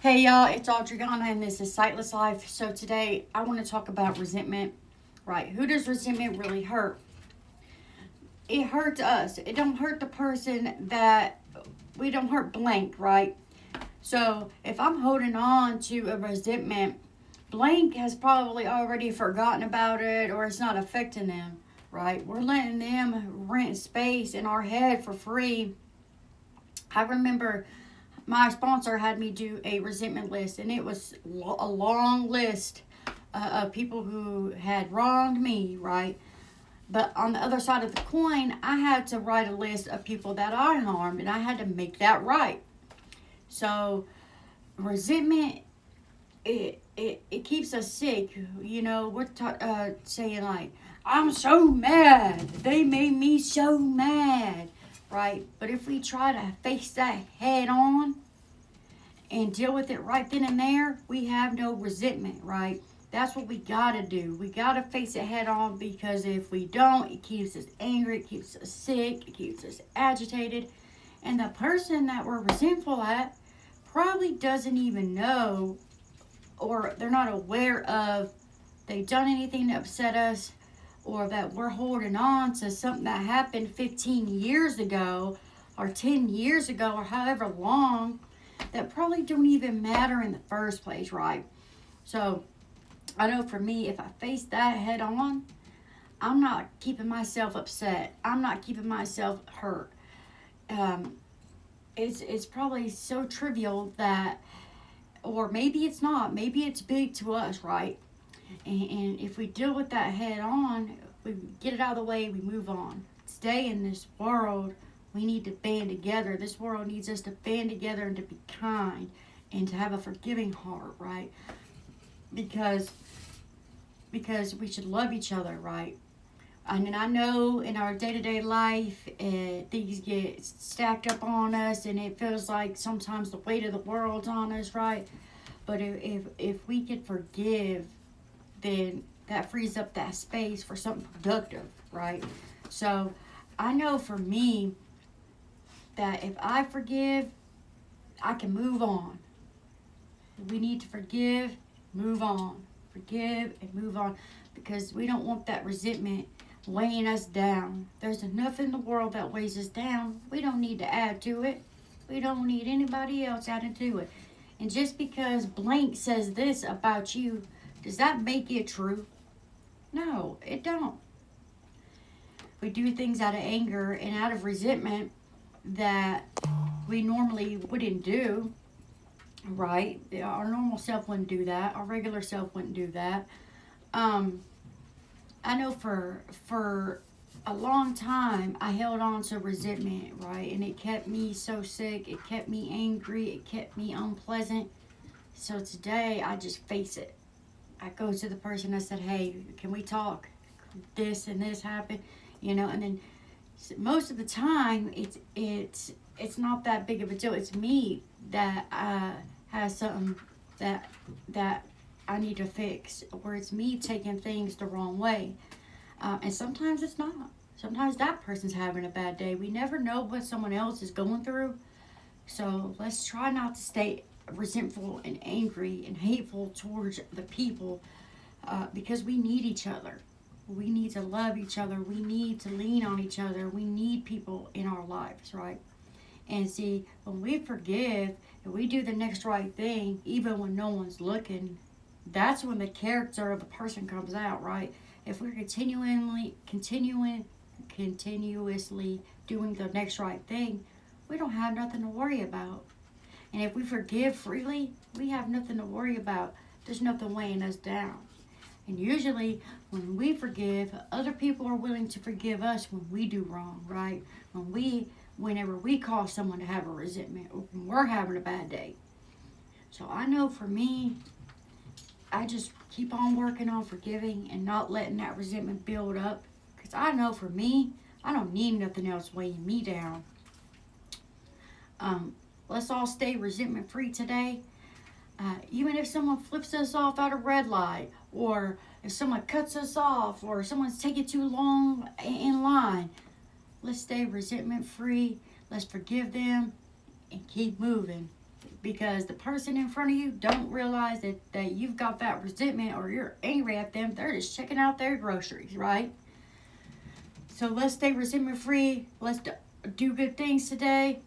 Hey y'all, it's Adriana and this is Sightless Life. So today I want to talk about resentment. Right. Who does resentment really hurt? It hurts us. It don't hurt the person that we don't hurt blank, right? So if I'm holding on to a resentment, blank has probably already forgotten about it or it's not affecting them, right? We're letting them rent space in our head for free. I remember my sponsor had me do a resentment list, and it was a long list of people who had wronged me, right? But on the other side of the coin, I had to write a list of people that I harmed, and I had to make that right. So resentment, it keeps us sick. You know, we're saying like, I'm so mad. They made me so mad, right? But if we try to face that head on, and deal with it right then and there, we have no resentment, right? That's what we gotta do. We gotta face it head on because if we don't, it keeps us angry, it keeps us sick, it keeps us agitated. And the person that we're resentful at probably doesn't even know or they're not aware of they've done anything to upset us or that we're holding on to something that happened 15 years ago or 10 years ago or however long that probably don't even matter in the first place, right? So I know for me, if I face that head on, I'm not keeping myself upset. I'm not keeping myself hurt. Um, it's probably so trivial that, or maybe it's not. Maybe it's big to us, right? And if we deal with that head on, we get it out of the way, we move on. Stay in this world, we need to band together. This world needs us to band together and to be kind and to have a forgiving heart, right? Because we should love each other, right? And I know in our day to day life, things get stacked up on us, and it feels like sometimes the weight of the world's on us, right? But if we can forgive, then that frees up that space for something productive, right? So I know for me that if I forgive, I can move on. We need to forgive, move on. Forgive and move on because we don't want that resentment weighing us down. There's enough in the world that weighs us down. We don't need to add to it. We don't need anybody else adding to it. And just because blank says this about you, does that make it true? No, it don't. We do things out of anger and out of resentment that we normally wouldn't do, right? Our normal self wouldn't do that. Our regular self wouldn't do that. Um, I know for a long time I held on to resentment, right? And it kept me so sick. It kept me angry. It kept me unpleasant. So today I just face it. I go to the person. I said, "Hey, can we talk? This and this happened, you know." And then most of the time, it's not that big of a deal. It's me that has something that that I need to fix, or it's me taking things the wrong way. And sometimes it's not. Sometimes that person's having a bad day. We never know what someone else is going through. So let's try not to stay resentful and angry and hateful towards the people because we need each other. We need to love each other. We need to lean on each other. We need people in our lives, right? And see, when we forgive and we do the next right thing, even when no one's looking, that's when the character of the person comes out, right? If we're continuously doing the next right thing, we don't have nothing to worry about. And if we forgive freely, we have nothing to worry about. There's nothing weighing us down. And usually, when we forgive, other people are willing to forgive us when we do wrong, right? Whenever we cause someone to have a resentment, or when we're having a bad day. So I know for me, I just keep on working on forgiving and not letting that resentment build up. Because I know for me, I don't need nothing else weighing me down. Um, let's all stay resentment free today. Even if someone flips us off at a red light, or if someone cuts us off, or someone's taking too long in line, let's stay resentment free. Let's forgive them and keep moving. because the person in front of you don't realize that you've got that resentment or you're angry at them. They're just checking out their groceries, right? So let's stay resentment free. Let's do good things today.